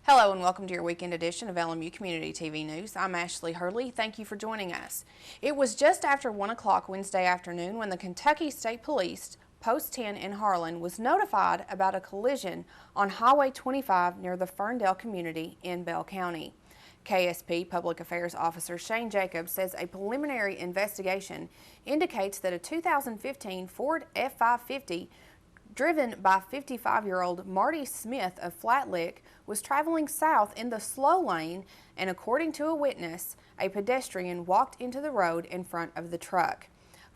Hello and welcome to your weekend edition of LMU Community TV News. I'm Ashley Hurley. Thank you for joining us. It was just after 1 o'clock Wednesday afternoon when the Kentucky State Police Post 10 in Harlan was notified about a collision on Highway 25 near the Ferndale community in Bell County. KSP Public Affairs Officer Shane Jacobs says a preliminary investigation indicates that a 2015 Ford F-550 driven by 55-year-old Marty Smith of Flat Lick was traveling south in the slow lane, and according to a witness, a pedestrian walked into the road in front of the truck.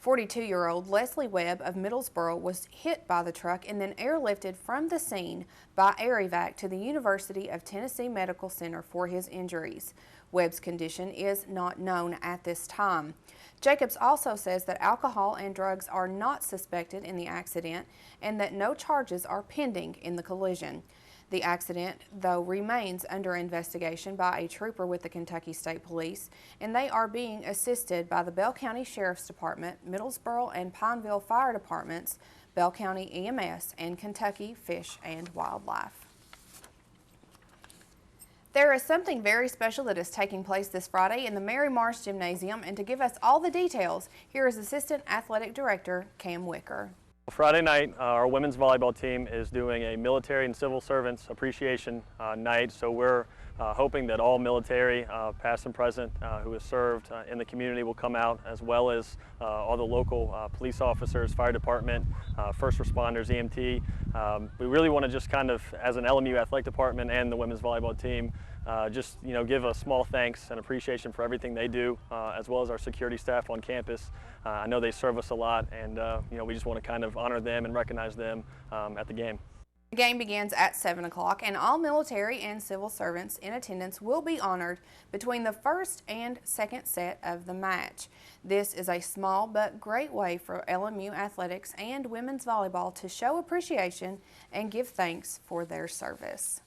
42-year-old Leslie Webb of Middlesboro was hit by the truck and then airlifted from the scene by air evac to the University of Tennessee Medical Center for his injuries. Webb's condition is not known at this time. Jacobs also says that alcohol and drugs are not suspected in the accident and that no charges are pending in the collision. The accident, though, remains under investigation by a trooper with the Kentucky State Police, and they are being assisted by the Bell County Sheriff's Department, Middlesboro and Pineville Fire Departments, Bell County EMS, and Kentucky Fish and Wildlife. There is something very special that is taking place this Friday in the Mary Marsh Gymnasium, and to give us all the details, here is Assistant Athletic Director Cam Wicker. Friday night, our women's volleyball team is doing a military and civil servants appreciation night, so we're hoping that all military, past and present, who has served in the community will come out, as well as all the local police officers, fire department, first responders, EMT. We really want to just kind of, as an LMU athletic department and the women's volleyball team, just give a small thanks and appreciation for everything they do, as well as our security staff on campus. I know they serve us a lot, and we just want to kind of honor them and recognize them at the game. The game begins at 7 o'clock, and all military and civil servants in attendance will be honored between the first and second set of the match. This is a small but great way for LMU athletics and women's volleyball to show appreciation and give thanks for their service.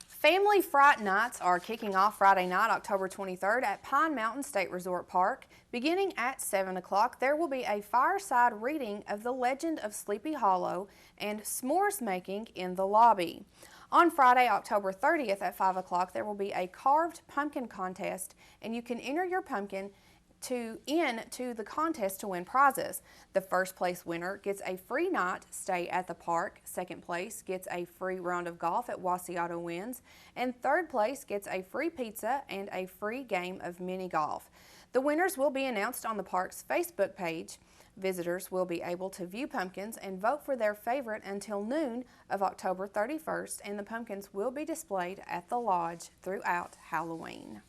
Family Fright Nights are kicking off Friday night, October 23rd at Pine Mountain State Resort Park. Beginning at 7 o'clock, there will be a fireside reading of The Legend of Sleepy Hollow and s'mores making in the lobby. On Friday, October 30th at 5 o'clock, there will be a carved pumpkin contest, and you can enter your pumpkin into the contest to win prizes. The first place winner gets a free night stay at the park, second place gets a free round of golf at Wasiato Winds, and third place gets a free pizza and a free game of mini golf. The winners will be announced on the park's Facebook page. Visitors will be able to view pumpkins and vote for their favorite until noon of October 31st, and the pumpkins will be displayed at the lodge throughout Halloween.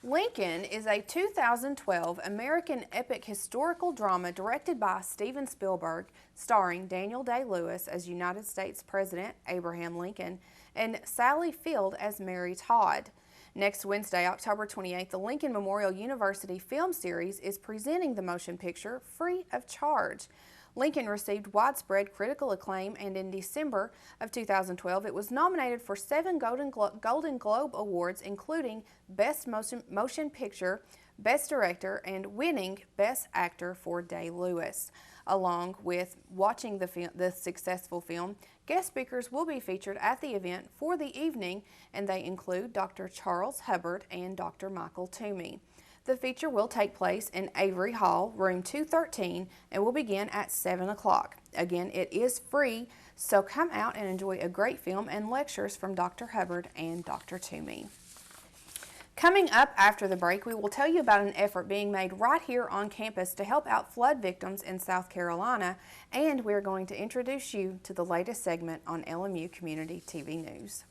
Lincoln is a 2012 American epic historical drama directed by Steven Spielberg, starring Daniel Day-Lewis as United States President Abraham Lincoln and Sally Field as Mary Todd. Next Wednesday, October 28th, the Lincoln Memorial University Film Series is presenting the motion picture free of charge. Lincoln received widespread critical acclaim, and in December of 2012, it was nominated for 7 Golden Globe Awards, including Best Motion Picture, Best Director, and winning Best Actor for Day-Lewis. Along with watching the successful film, guest speakers will be featured at the event for the evening, and they include Dr. Charles Hubbard and Dr. Michael Toomey. The feature will take place in Avery Hall, room 213, and will begin at 7 o'clock. Again, it is free, so come out and enjoy a great film and lectures from Dr. Hubbard and Dr. Toomey. Coming up after the break, we will tell you about an effort being made right here on campus to help out flood victims in South Carolina, and we're going to introduce you to the latest segment on LMU Community TV News.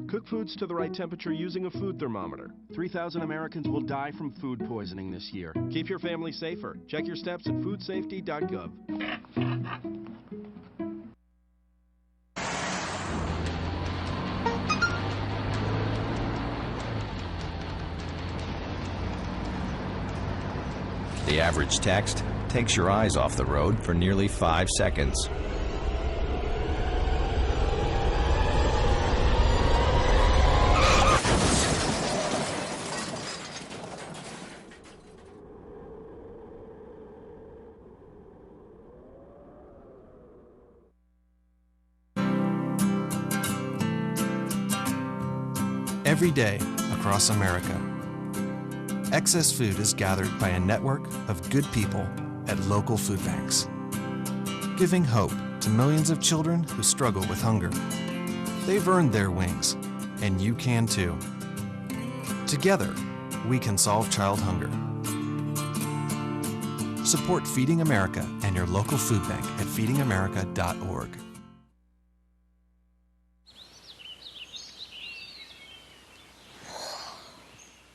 Cook foods to the right temperature using a food thermometer. 3,000 Americans will die from food poisoning this year. Keep your family safer. Check your steps at foodsafety.gov. The average text takes your eyes off the road for nearly 5 seconds. Every day across America, excess food is gathered by a network of good people at local food banks, giving hope to millions of children who struggle with hunger. They've earned their wings, and you can too. Together, we can solve child hunger. Support Feeding America and your local food bank at feedingamerica.org.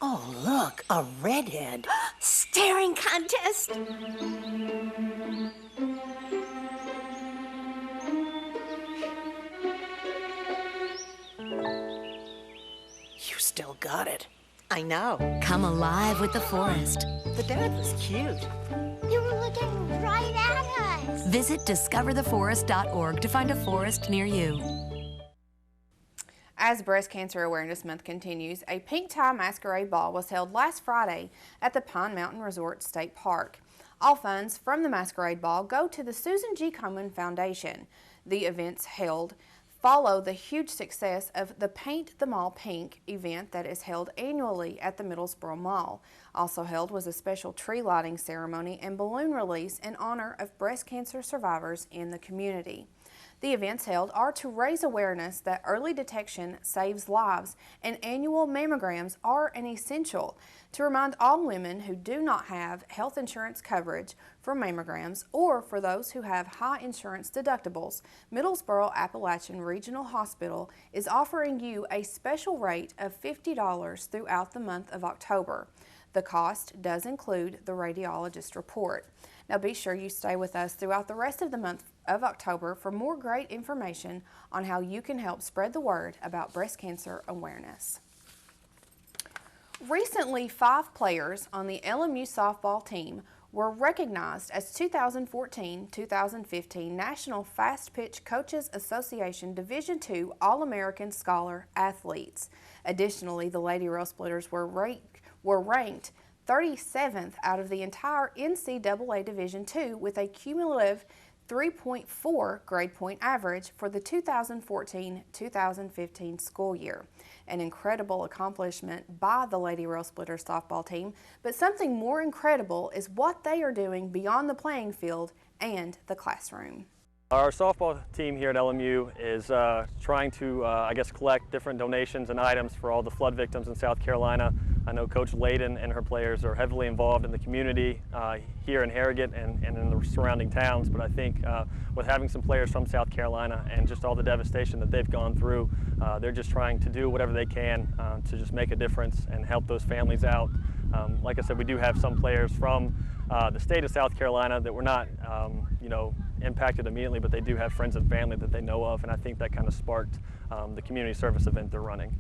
Oh, look, a redhead. Staring contest. You still got it. I know. Come alive with the forest. The dad was cute. You were looking right at us. Visit discovertheforest.org to find a forest near you. As Breast Cancer Awareness Month continues, a pink tie masquerade ball was held last Friday at the Pine Mountain Resort State Park. All funds from the masquerade ball go to the Susan G. Komen Foundation. The events held follow the huge success of the Paint the Mall Pink event that is held annually at the Middlesboro Mall. Also held was a special tree lighting ceremony and balloon release in honor of breast cancer survivors in the community. The events held are to raise awareness that early detection saves lives and annual mammograms are an essential, to remind all women who do not have health insurance coverage for mammograms or for those who have high insurance deductibles. Middlesboro Appalachian Regional Hospital is offering you a special rate of $50 throughout the month of October. The cost does include the radiologist report. Now be sure you stay with us throughout the rest of the month of October for more great information on how you can help spread the word about breast cancer awareness. Recently, 5 players on the LMU softball team were recognized as 2014-2015 National Fast Pitch Coaches Association Division II All-American Scholar Athletes. Additionally, the Lady Rail Splitters were ranked 37th out of the entire NCAA Division II with a cumulative 3.4 grade point average for the 2014-2015 school year. An incredible accomplishment by the Lady Rail Splitters softball team, but something more incredible is what they are doing beyond the playing field and the classroom. Our softball team here at LMU is trying to, collect different donations and items for all the flood victims in South Carolina. I know Coach Layden and her players are heavily involved in the community here in Harrogate and in the surrounding towns, but I think with having some players from South Carolina and just all the devastation that they've gone through, they're just trying to do whatever they can to just make a difference and help those families out. Like I said, we do have some players from the state of South Carolina that were not, impacted immediately, but they do have friends and family that they know of, and I think that kind of sparked the community service event they're running.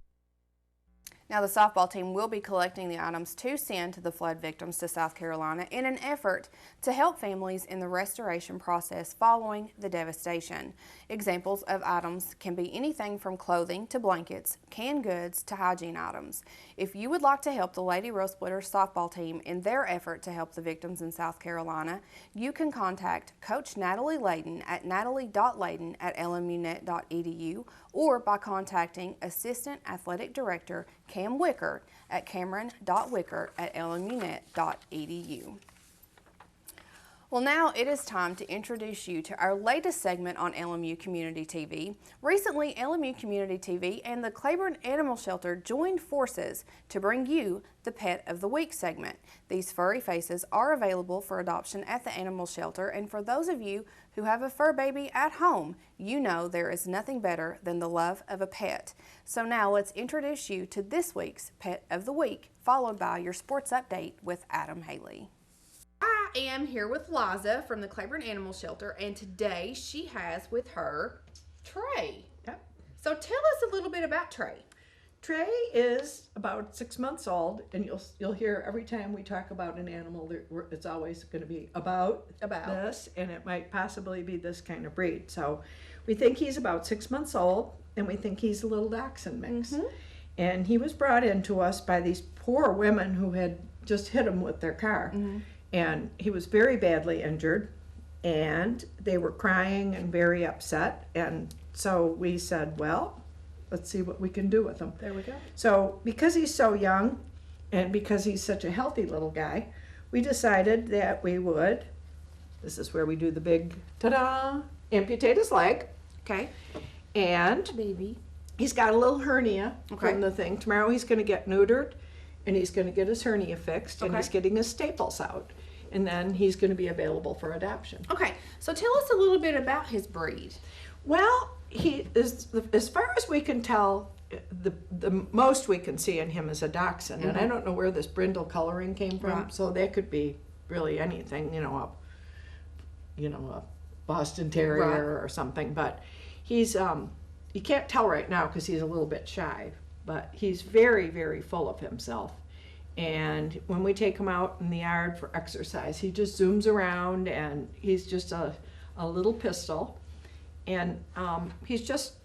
Now, the softball team will be collecting the items to send to the flood victims to South Carolina in an effort to help families in the restoration process following the devastation. Examples of items can be anything from clothing to blankets, canned goods to hygiene items. If you would like to help the Lady Rail Splitters softball team in their effort to help the victims in South Carolina, you can contact Coach Natalie Layden at natalie.layden@lmunet.edu or by contacting Assistant Athletic Director Cam Wicker at cameron.wicker@lmunet.edu. Well, now it is time to introduce you to our latest segment on LMU Community TV. Recently, LMU Community TV and the Claiborne Animal Shelter joined forces to bring you the Pet of the Week segment. These furry faces are available for adoption at the animal shelter, and for those of you who have a fur baby at home, you know there is nothing better than the love of a pet. So now let's introduce you to this week's Pet of the Week, followed by your sports update with Adam Haley. I am here with Liza from the Claiborne Animal Shelter, and today she has with her Trey. Yep. So tell us a little bit about Trey. Trey is about 6 months old, and you'll hear every time we talk about an animal, it's always going to be about this, and it might possibly be this kind of breed. So we think he's about 6 months old, and we think he's a little dachshund mix. And he was brought in to us by these poor women who had just hit him with their car. And he was very badly injured, and they were crying and very upset. And so we said, well, let's see what we can do with him. There we go. So because he's so young and because he's such a healthy little guy, we decided that we would, this is where we do the big ta-da, amputate his leg. Okay. And Baby. he's got a little hernia Okay. from the thing. Tomorrow he's going to get neutered, and he's going to get his hernia fixed, and Okay. he's getting his staples out. And then he's going to be available for adoption. Okay, so tell us a little bit about his breed. Well, he is, as far as we can tell, the most we can see in him is a dachshund. And I don't know where this brindle coloring came from, Right. so that could be really anything, a Boston Terrier or something. But he's, you can't tell right now because he's a little bit shy, but he's very, very full of himself. And when we take him out in the yard for exercise, he just zooms around, and he's just a little pistol. And he's just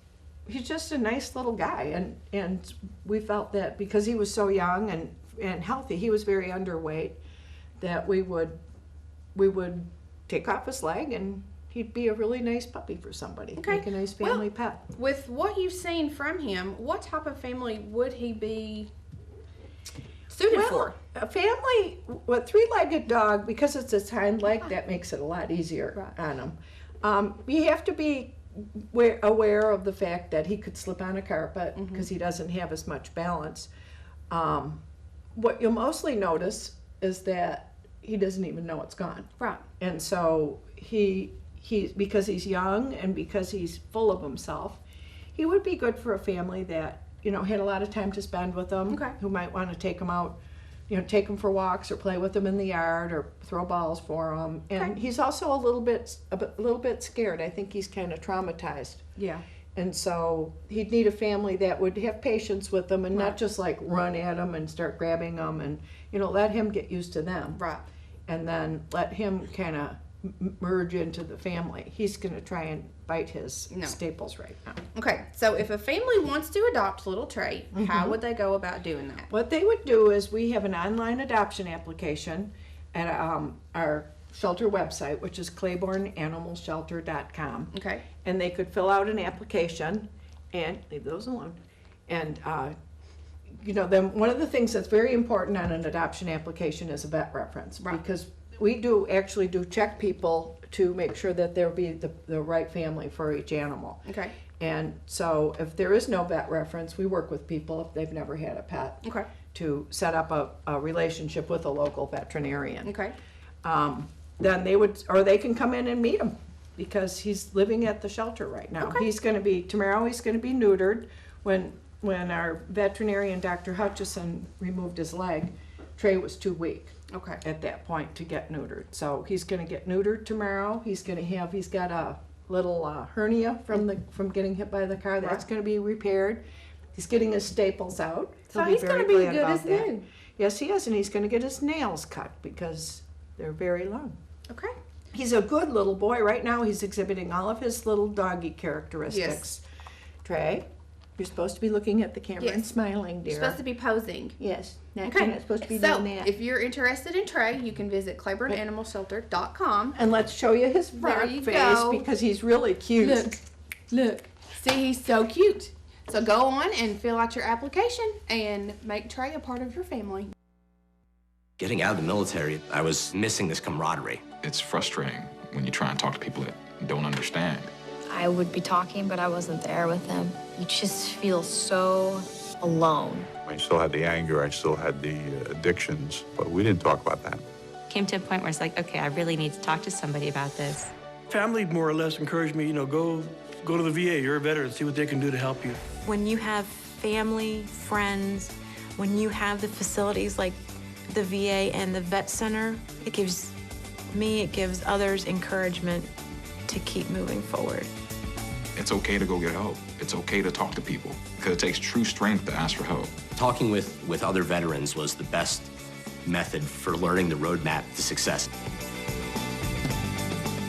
a nice little guy. And we felt that because he was so young and healthy, he was very underweight, that we would take off his leg, and he'd be a really nice puppy for somebody. Okay. Make a nice family Well, pet. With what you've seen from him, what type of family would he be suited for? A family with three-legged dog, because it's its hind leg, that makes it a lot easier on him. You have to be aware of the fact that he could slip on a carpet because he doesn't have as much balance. What you'll mostly notice is that he doesn't even know it's gone. Right. And so he because he's young and because he's full of himself, he would be good for a family that had a lot of time to spend with him. Okay. Who might want to take him out, take him for walks or play with him in the yard or throw balls for him. And Okay. he's also a little bit scared. I think he's kind of traumatized. Yeah. And so he'd need a family that would have patience with him and Right. not just like run at him and start grabbing him, and let him get used to them. Right. And then let him kind of merge into the family. He's going to try and bite his staples right now. Okay, so if a family wants to adopt little Trey, how would they go about doing that? What they would do is we have an online adoption application at our shelter website, which is claiborneanimalshelter.com. Okay. And they could fill out an application and leave those alone. And then one of the things that's very important on an adoption application is a vet reference. Right. Because we do check people to make sure that there'll be the right family for each animal. Okay. And so if there is no vet reference, we work with people if they've never had a pet Okay. to set up a relationship with a local veterinarian. Okay. Then they can come in and meet him because he's living at the shelter right now. Okay. Tomorrow he's going to be neutered. When our veterinarian, Dr. Hutchison, removed his leg, Trey was too weak. Okay. At that point to get neutered. So he's going to get neutered tomorrow. He's got a little hernia from getting hit by the car. That's going to be repaired. He's getting his staples out. So he's going to be good as new. Yes, he is, and he's going to get his nails cut because they're very long. Okay. He's a good little boy. Right now he's exhibiting all of his little doggy characteristics. Yes. Trey, you're supposed to be looking at the camera and Yes. smiling, dear. You're supposed to be posing. Yes. You're Okay. not supposed to be So, doing that. if you're interested in Trey, you can visit claiborneanimalshelter.com. And let's show you his There front you face go. because he's really cute. Look. See, he's so cute. So go on and fill out your application and make Trey a part of your family. Getting out of the military, I was missing this camaraderie. It's frustrating when you try and talk to people that don't understand. I would be talking, but I wasn't there with them. You just feel so alone. I still had the anger, I still had the addictions, but we didn't talk about that. Came to a point where it's like, okay, I really need to talk to somebody about this. Family more or less encouraged me, go to the VA, you're a veteran, see what they can do to help you. When you have family, friends, when you have the facilities like the VA and the vet center, it gives others encouragement to keep moving forward. It's okay to go get help. it's okay to talk to people because it takes true strength to ask for help. Talking with other veterans was the best method for learning the roadmap to success.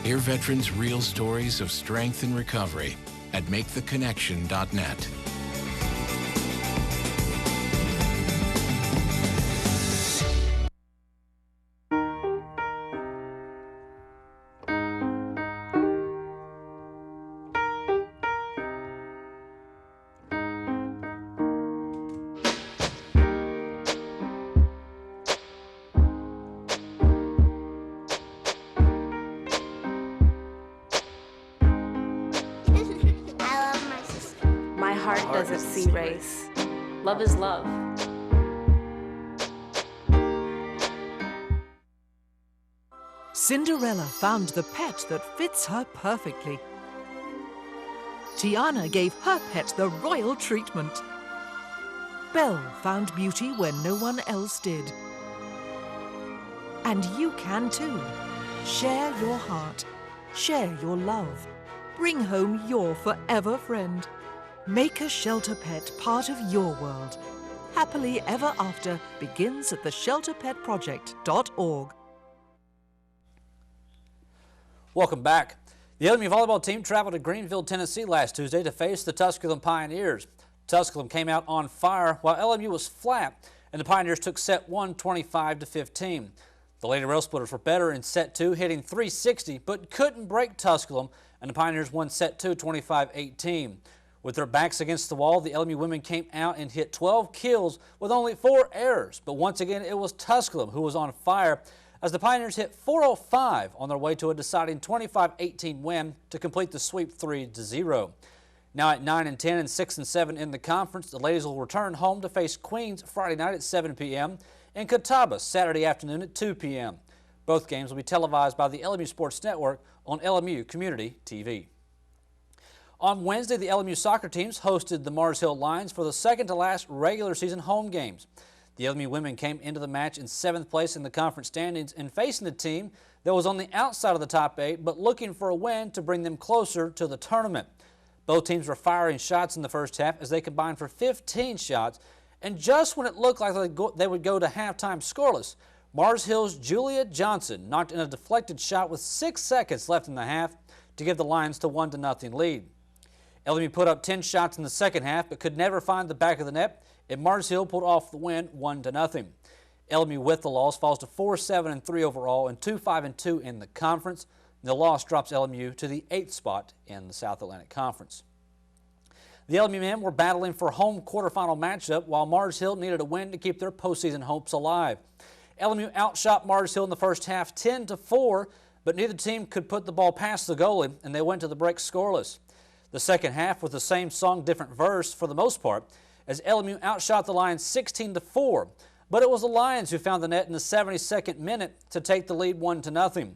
Hear veterans' real stories of strength and recovery at maketheconnection.net. Heart doesn't see race. Love is love. Cinderella found the pet that fits her perfectly. Tiana gave her pet the royal treatment. Belle found beauty where no one else did. And you can too. Share your heart. Share your love. Bring home your forever friend. Make a shelter pet part of your world. Happily Ever After begins at theshelterpetproject.org. Welcome back. The LMU volleyball team traveled to Greenville, Tennessee last Tuesday to face the Tusculum Pioneers. Tusculum came out on fire while LMU was flat, and the Pioneers took set 1 25-15. The Lady Rail Splitters were better in set 2, hitting 360, but couldn't break Tusculum, and the Pioneers won set 2 25-18. With their backs against the wall, the LMU women came out and hit 12 kills with only 4 errors. But once again, it was Tusculum who was on fire as the Pioneers hit 405 on their way to a deciding 25-18 win to complete the sweep 3-0. Now at 9-10 and 6-7 in the conference, the ladies will return home to face Queens Friday night at 7 p.m. and Catawba Saturday afternoon at 2 p.m. Both games will be televised by the LMU Sports Network on LMU Community TV. On Wednesday, the LMU soccer teams hosted the Mars Hill Lions for the second-to-last regular season home games. The LMU women came into the match in 7th place in the conference standings and facing a team that was on the outside of the top 8 but looking for a win to bring them closer to the tournament. Both teams were firing shots in the first half as they combined for 15 shots, and just when it looked like they would go to halftime scoreless, Mars Hill's Julia Johnson knocked in a deflected shot with 6 seconds left in the half to give the Lions the 1-0 lead. LMU put up 10 shots in the second half but could never find the back of the net, and Mars Hill pulled off the win 1-0. LMU with the loss falls to 4-7-3 overall and 2-5-2 in the conference. The loss drops LMU to the 8th spot in the South Atlantic Conference. The LMU men were battling for home quarterfinal matchup while Mars Hill needed a win to keep their postseason hopes alive. LMU outshot Mars Hill in the first half 10-4, but neither team could put the ball past the goalie, and they went to the break scoreless. The second half was the same song, different verse for the most part, as LMU outshot the Lions 16-4, but it was the Lions who found the net in the 72nd minute to take the lead 1-0.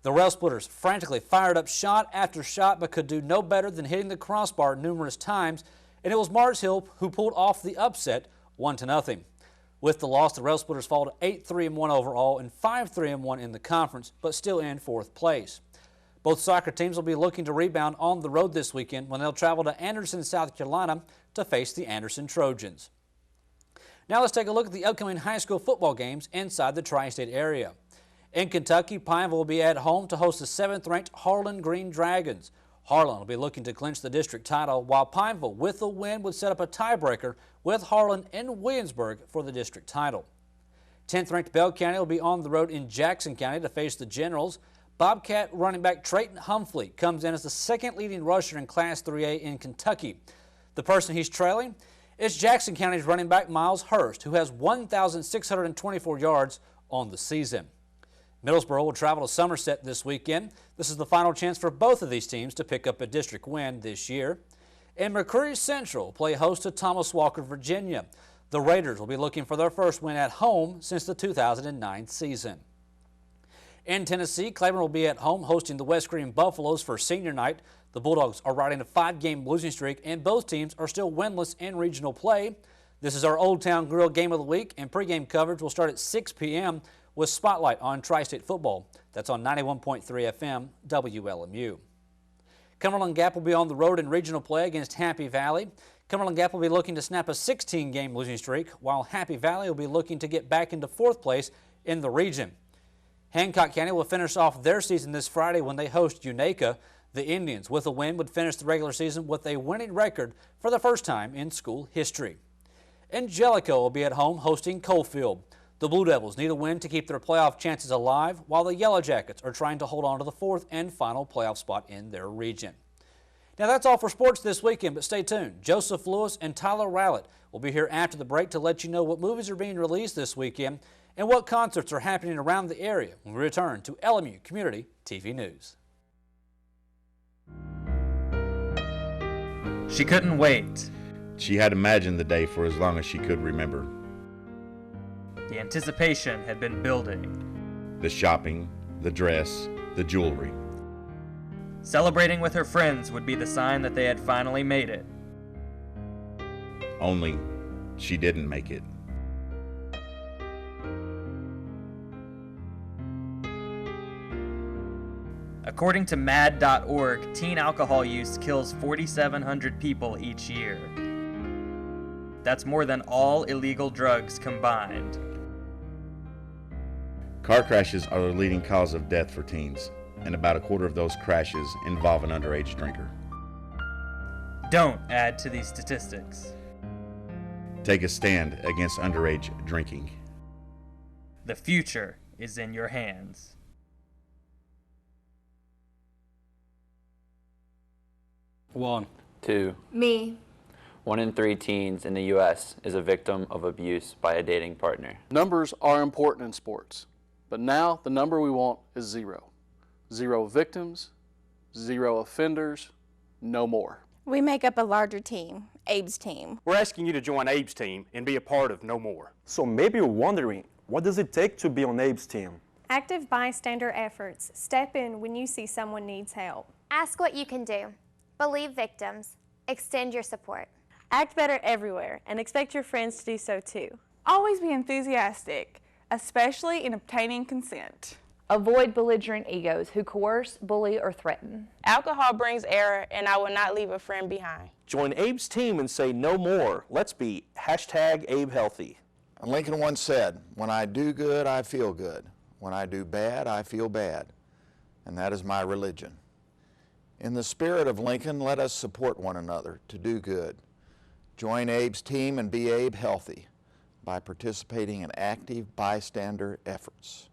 The Rail Splitters frantically fired up shot after shot but could do no better than hitting the crossbar numerous times, and it was Mars Hill who pulled off the upset 1-0. With the loss, the Rail Splitters fall to 8-3-1 overall and 5-3-1 in the conference, but still in 4th place. Both soccer teams will be looking to rebound on the road this weekend when they'll travel to Anderson, South Carolina to face the Anderson Trojans. Now let's take a look at the upcoming high school football games inside the tri-state area. In Kentucky, Pineville will be at home to host the 7th-ranked Harlan Green Dragons. Harlan will be looking to clinch the district title, while Pineville, with a win, would set up a tiebreaker with Harlan in Williamsburg for the district title. 10th-ranked Bell County will be on the road in Jackson County to face the Generals. Bobcat running back Trayton Humphrey comes in as the 2nd leading rusher in Class 3A in Kentucky. The person he's trailing is Jackson County's running back Miles Hurst, who has 1,624 yards on the season. Middlesboro will travel to Somerset this weekend. This is the final chance for both of these teams to pick up a district win this year. And Mercury Central will play host to Thomas Walker, Virginia. The Raiders will be looking for their first win at home since the 2009 season. In Tennessee, Claiborne will be at home hosting the West Green Buffaloes for senior night. The Bulldogs are riding a 5-game losing streak, and both teams are still winless in regional play. This is our Old Town Grill Game of the Week, and pregame coverage will start at 6 p.m. with Spotlight on Tri-State Football. That's on 91.3 FM WLMU. Cumberland Gap will be on the road in regional play against Happy Valley. Cumberland Gap will be looking to snap a 16-game losing streak, while Happy Valley will be looking to get back into 4th place in the region. Hancock County will finish off their season this Friday when they host Unaka. The Indians, with a win, would finish the regular season with a winning record for the first time in school history. Angelico will be at home hosting Coalfield. The Blue Devils need a win to keep their playoff chances alive, while the Yellow Jackets are trying to hold on to the 4th and final playoff spot in their region. Now that's all for sports this weekend, but stay tuned. Joseph Lewis and Tyler Rowlett will be here after the break to let you know what movies are being released this weekend and what concerts are happening around the area when we return to LMU Community TV News. She couldn't wait. She had imagined the day for as long as she could remember. The anticipation had been building. The shopping, the dress, the jewelry. Celebrating with her friends would be the sign that they had finally made it. Only she didn't make it. According to MAD.org, teen alcohol use kills 4,700 people each year. That's more than all illegal drugs combined. Car crashes are the leading cause of death for teens, and about a quarter of those crashes involve an underage drinker. Don't add to these statistics. Take a stand against underage drinking. The future is in your hands. One. Two. Me. 1 in 3 teens in the U.S. is a victim of abuse by a dating partner. Numbers are important in sports, but now the number we want is 0. 0 victims, 0 offenders, no more. We make up a larger team, Abe's team. We're asking you to join Abe's team and be a part of No More. So maybe you're wondering, what does it take to be on Abe's team? Active bystander efforts. Step in when you see someone needs help. Ask what you can do. Believe victims. Extend your support. Act better everywhere and expect your friends to do so too. Always be enthusiastic, especially in obtaining consent. Avoid belligerent egos who coerce, bully, or threaten. Alcohol brings error, and I will not leave a friend behind. Join Abe's team and say no more. Let's be #AbeHealthy. Lincoln once said, "When I do good, I feel good. When I do bad, I feel bad." And that is my religion. In the spirit of Lincoln, let us support one another to do good. Join Abe's team and be Abe healthy by participating in active bystander efforts.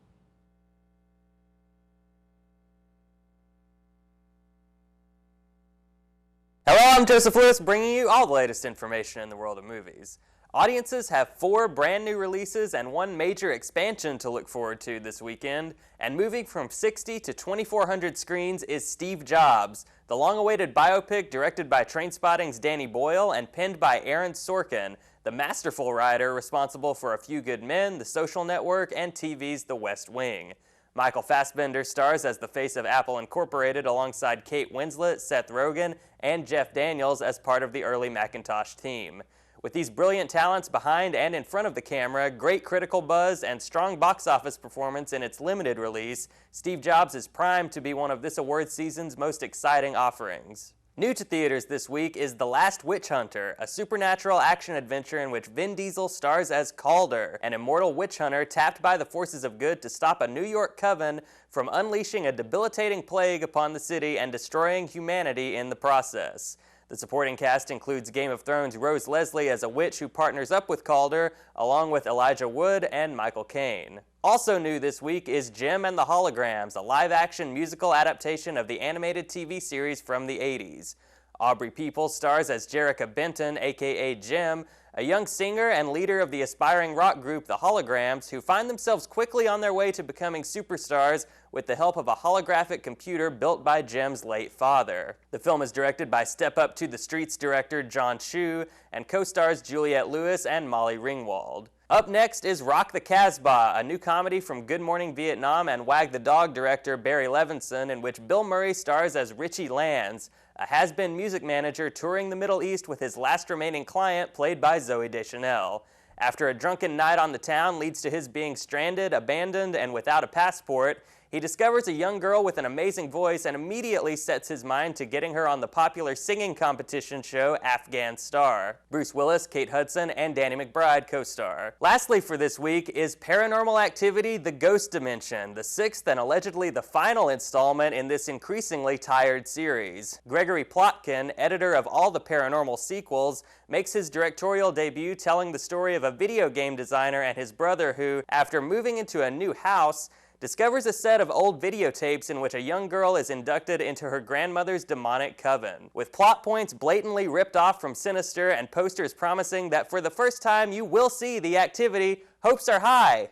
Hello, I'm Joseph Lewis, bringing you all the latest information in the world of movies. Audiences have 4 brand new releases and 1 major expansion to look forward to this weekend, and moving from 60 to 2,400 screens is Steve Jobs, the long-awaited biopic directed by Trainspotting's Danny Boyle and penned by Aaron Sorkin, the masterful writer responsible for A Few Good Men, The Social Network, and TV's The West Wing. Michael Fassbender stars as the face of Apple Incorporated alongside Kate Winslet, Seth Rogen, and Jeff Daniels as part of the early Macintosh team. With these brilliant talents behind and in front of the camera, great critical buzz, and strong box office performance in its limited release, Steve Jobs is primed to be one of this award season's most exciting offerings. New to theaters this week is The Last Witch Hunter, a supernatural action-adventure in which Vin Diesel stars as Calder, an immortal witch hunter tapped by the forces of good to stop a New York coven from unleashing a debilitating plague upon the city and destroying humanity in the process. The supporting cast includes Game of Thrones' Rose Leslie as a witch who partners up with Calder, along with Elijah Wood and Michael Caine. Also new this week is Jim and the Holograms, a live-action musical adaptation of the animated TV series from the 80s. Aubrey Peoples stars as Jerrica Benton, aka Jim, a young singer and leader of the aspiring rock group The Holograms, who find themselves quickly on their way to becoming superstars with the help of a holographic computer built by Jim's late father. The film is directed by Step Up to the Streets director John Chu and co-stars Juliette Lewis and Molly Ringwald. Up next is Rock the Casbah, a new comedy from Good Morning Vietnam and Wag the Dog director Barry Levinson, in which Bill Murray stars as Richie Lands, a has-been music manager touring the Middle East with his last remaining client, played by Zooey Deschanel. After a drunken night on the town leads to his being stranded, abandoned, and without a passport, he He discovers a young girl with an amazing voice and immediately sets his mind to getting her on the popular singing competition show Afghan Star. Bruce Willis, Kate Hudson, and Danny McBride co-star. Lastly for this week is Paranormal Activity: The Ghost Dimension, the 6th and allegedly the final installment in this increasingly tired series. Gregory Plotkin, editor of all the paranormal sequels, makes his directorial debut telling the story of a video game designer and his brother who, after moving into a new house, discovers a set of old videotapes in which a young girl is inducted into her grandmother's demonic coven. With plot points blatantly ripped off from Sinister and posters promising that for the first time you will see the activity, hopes are high.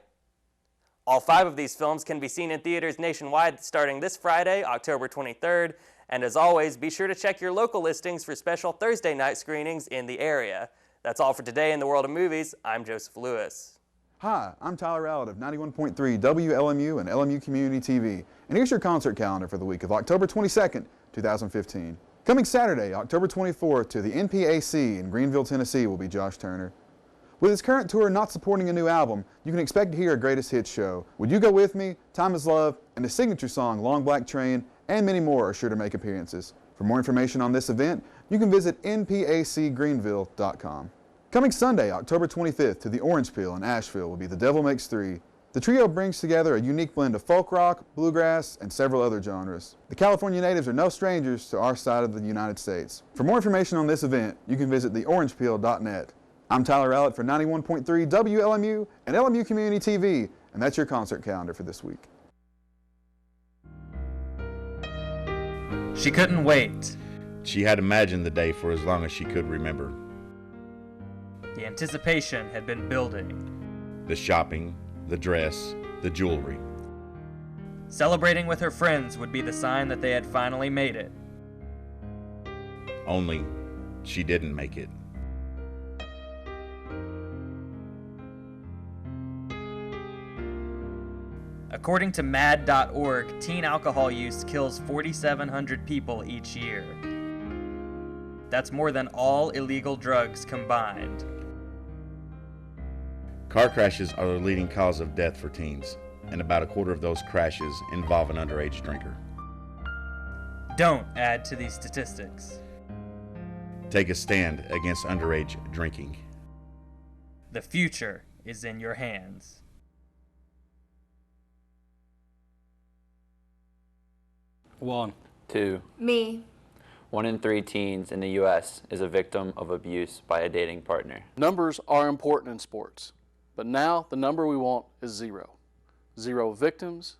All 5 of these films can be seen in theaters nationwide starting this Friday, October 23rd, and as always, be sure to check your local listings for special Thursday night screenings in the area. That's all for today in the world of movies. I'm Joseph Lewis. Hi, I'm Tyler Rowlett of 91.3 WLMU and LMU Community TV, and here's your concert calendar for the week of October 22nd, 2015. Coming Saturday, October 24th, to the NPAC in Greenville, Tennessee will be Josh Turner. With his current tour not supporting a new album, you can expect to hear a greatest hits show. Would You Go With Me, Time Is Love, and his signature song Long Black Train, and many more are sure to make appearances. For more information on this event, you can visit npacgreenville.com. Coming Sunday, October 25th, to the Orange Peel in Asheville will be The Devil Makes Three. The trio brings together a unique blend of folk rock, bluegrass, and several other genres. The California natives are no strangers to our side of the United States. For more information on this event, you can visit theorangepeel.net. I'm Tyler Rowlett for 91.3 WLMU and LMU Community TV, and that's your concert calendar for this week. She couldn't wait. She had imagined the day for as long as she could remember. The anticipation had been building. The shopping, the dress, the jewelry. Celebrating with her friends would be the sign that they had finally made it. Only she didn't make it. According to mad.org, teen alcohol use kills 4,700 people each year. That's more than all illegal drugs combined. Car crashes are the leading cause of death for teens, and about a quarter of those crashes involve an underage drinker. Don't add to these statistics. Take a stand against underage drinking. The future is in your hands. One. 2. Me. 1 in 3 teens in the U.S. is a victim of abuse by a dating partner. Numbers are important in sports, but now the number we want is 0. 0 victims,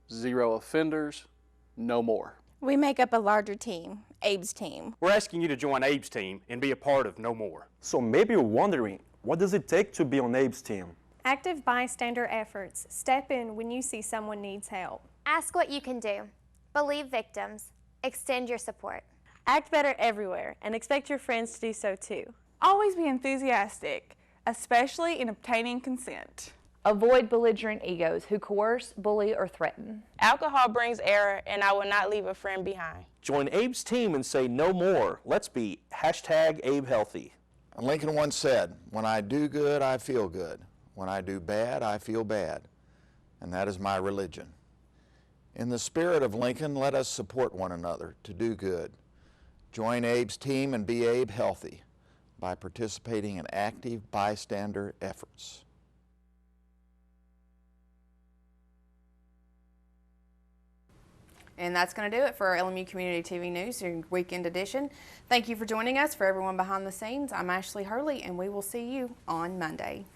0 offenders, no more. We make up a larger team, Abe's team. We're asking you to join Abe's team and be a part of No More. So maybe you're wondering, what does it take to be on Abe's team? Active bystander efforts. Step in when you see someone needs help. Ask what you can do. Believe victims. Extend your support. Act better everywhere and expect your friends to do so too. Always be enthusiastic, especially in obtaining consent. Avoid belligerent egos who coerce, bully, or threaten. Alcohol brings error, and I will not leave a friend behind. Join Abe's team and say no more. Let's be #AbeHealthy. Lincoln once said, "When I do good, I feel good. When I do bad, I feel bad. And that is my religion." In the spirit of Lincoln, let us support one another to do good. Join Abe's team and be Abe healthy by participating in active bystander efforts. And that's going to do it for our LMU Community TV News, your weekend edition. Thank you for joining us. For everyone behind the scenes, I'm Ashley Hurley, and we will see you on Monday.